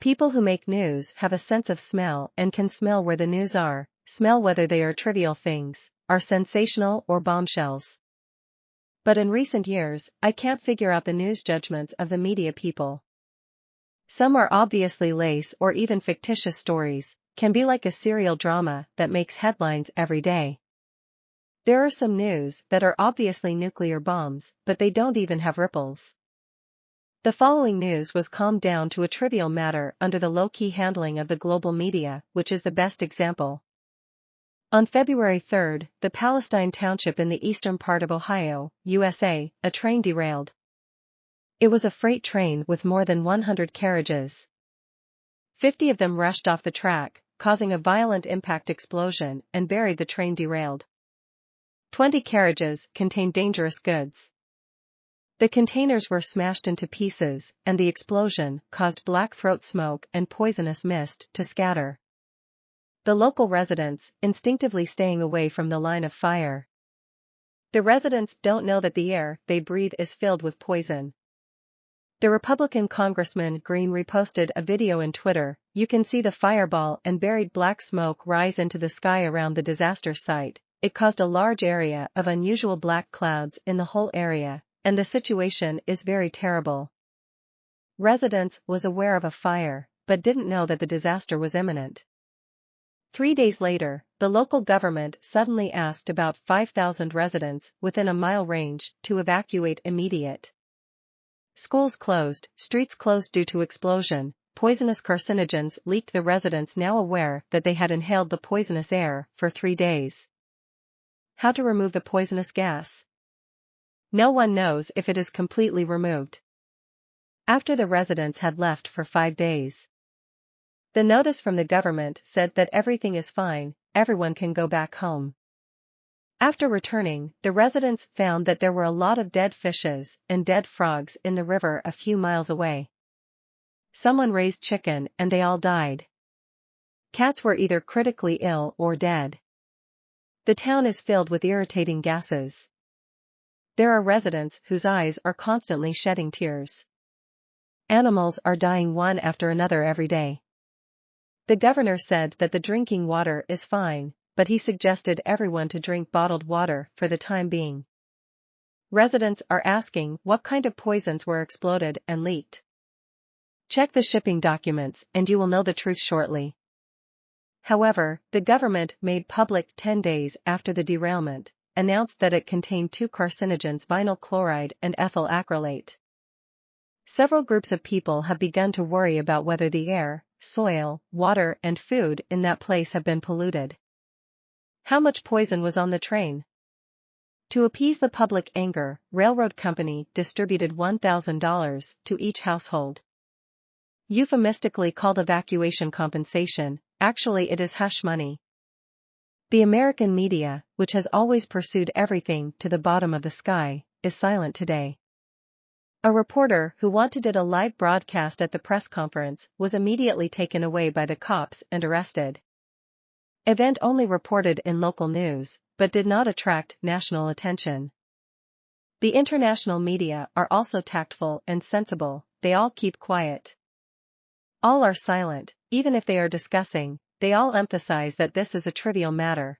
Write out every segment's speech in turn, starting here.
People who make news have a sense of smell and can smell where the news are, smell whether they are trivial things, are sensational or bombshells. But in recent years, I can't figure out the news judgments of the media people. Some are obviously lace or even fictitious stories, can be like a serial drama that makes headlines every day. There are some news that are obviously nuclear bombs, but they don't even have ripples. The following news was calmed down to a trivial matter under the low-key handling of the global media, which is the best example. On February 3, the Palestine Township in the eastern part of Ohio, USA, a train derailed. It was a freight train with more than 100 carriages. 50 of them rushed off the track, causing a violent impact explosion, and buried the train derailed. 20 carriages contained dangerous goods. The containers were smashed into pieces, and the explosion caused black throat smoke and poisonous mist to scatter. The local residents, instinctively staying away from the line of fire. The residents don't know that the air they breathe is filled with poison. The Republican Congressman Green reposted a video in Twitter. You can see the fireball and buried black smoke rise into the sky around the disaster site. It caused a large area of unusual black clouds in the whole area, and the situation is very terrible. Residents was aware of a fire, but didn't know that the disaster was imminent. 3 days later, the local government suddenly asked about 5,000 residents within a mile range to evacuate immediate. Schools closed, streets closed due to explosion, poisonous carcinogens leaked. The residents now aware that they had inhaled the poisonous air for 3 days. How to remove the poisonous gas? No one knows if it is completely removed. After the residents had left for 5 days. The notice from the government said that everything is fine, everyone can go back home. After returning, the residents found that there were a lot of dead fishes and dead frogs in the river a few miles away. Someone raised chicken and they all died. Cats were either critically ill or dead. The town is filled with irritating gases. There are residents whose eyes are constantly shedding tears. Animals are dying one after another every day. The governor said that the drinking water is fine, but he suggested everyone to drink bottled water for the time being. Residents are asking what kind of poisons were exploded and leaked. Check the shipping documents and you will know the truth shortly. However, the government made public 10 days after the derailment, announced that it contained 2 carcinogens, vinyl chloride and ethyl acrylate. Several groups of people have begun to worry about whether the air, soil, water and food in that place have been polluted. How much poison was on the train? To appease the public anger, railroad company distributed $1,000 to each household. Euphemistically called evacuation compensation, actually it is hush money. The American media, which has always pursued everything to the bottom of the sky, is silent today. A reporter who wanted a live broadcast at the press conference was immediately taken away by the cops and arrested. Event only reported in local news, but did not attract national attention. The international media are also tactful and sensible, they all keep quiet. All are silent, even if they are discussing, they all emphasize that this is a trivial matter.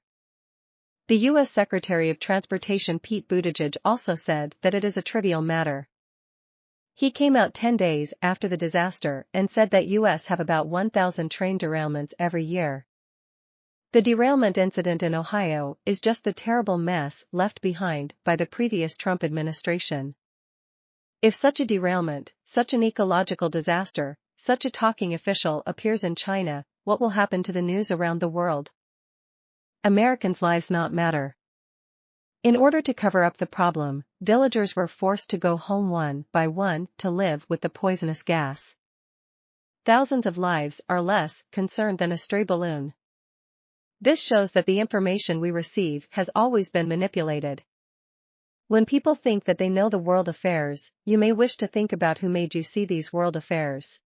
The U.S. Secretary of Transportation Pete Buttigieg also said that it is a trivial matter. He came out 10 days after the disaster and said that U.S. have about 1,000 train derailments every year. The derailment incident in Ohio is just the terrible mess left behind by the previous Trump administration. If such a derailment, such an ecological disaster, such a talking official appears in China, what will happen to the news around the world? Americans' lives not matter. In order to cover up the problem, villagers were forced to go home one by one to live with the poisonous gas. Thousands of lives are less concerned than a stray balloon. This shows that the information we receive has always been manipulated. When people think that they know the world affairs, you may wish to think about who made you see these world affairs.